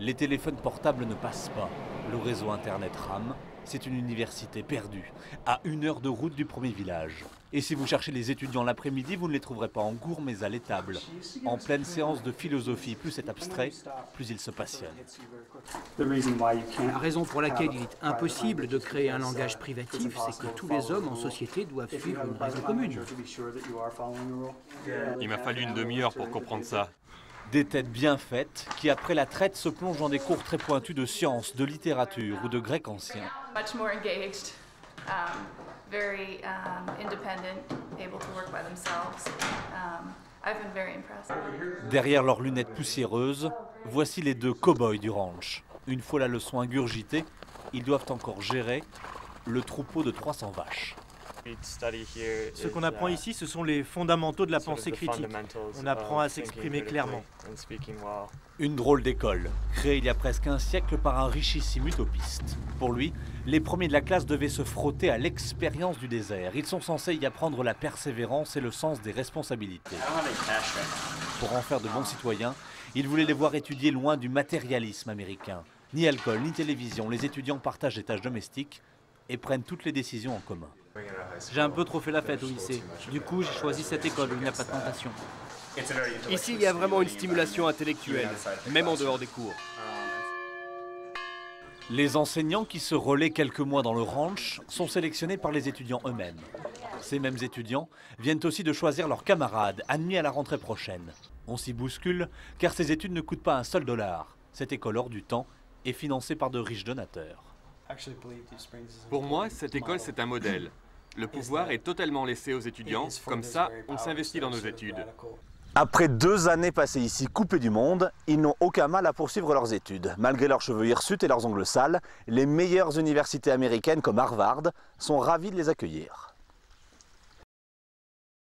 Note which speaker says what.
Speaker 1: Les téléphones portables ne passent pas, le réseau internet rame, c'est une université perdue, à 1 heure de route du premier village. Et si vous cherchez les étudiants l'après-midi, vous ne les trouverez pas en cours mais à l'étable. En pleine séance de philosophie, plus c'est abstrait, plus ils se passionnent.
Speaker 2: La raison pour laquelle il est impossible de créer un langage privatif, c'est que tous les hommes en société doivent suivre une règle commune.
Speaker 3: Il m'a fallu une demi-heure pour comprendre ça.
Speaker 1: Des têtes bien faites qui, après la traite, se plongent dans des cours très pointus de sciences, de littérature ou de grec ancien. Derrière leurs lunettes poussiéreuses, voici les 2 cow-boys du ranch. Une fois la leçon ingurgitée, ils doivent encore gérer le troupeau de 300 vaches.
Speaker 4: Ce qu'on apprend ici, ce sont les fondamentaux de la pensée critique. On apprend à s'exprimer clairement.
Speaker 1: Une drôle d'école, créée il y a presque un siècle par un richissime utopiste. Pour lui, les premiers de la classe devaient se frotter à l'expérience du désert. Ils sont censés y apprendre la persévérance et le sens des responsabilités. Pour en faire de bons citoyens, il voulait les voir étudier loin du matérialisme américain. Ni alcool, ni télévision, les étudiants partagent les tâches domestiques et prennent toutes les décisions en commun.
Speaker 4: J'ai un peu trop fait la fête au lycée. Du coup, j'ai choisi cette école où il n'y a pas de tentation.
Speaker 5: Ici, il y a vraiment une stimulation intellectuelle, même en dehors des cours.
Speaker 1: Les enseignants qui se relaient quelques mois dans le ranch sont sélectionnés par les étudiants eux-mêmes. Ces mêmes étudiants viennent aussi de choisir leurs camarades, admis à la rentrée prochaine. On s'y bouscule, car ces études ne coûtent pas un seul dollar. Cette école hors du temps est financée par de riches donateurs.
Speaker 3: Pour moi, cette école, c'est un modèle. Le pouvoir est totalement laissé aux étudiants, comme ça, on s'investit dans nos études.
Speaker 6: Après 2 années passées ici coupés du monde, ils n'ont aucun mal à poursuivre leurs études. Malgré leurs cheveux hirsutes et leurs ongles sales, les meilleures universités américaines comme Harvard sont ravies de les accueillir.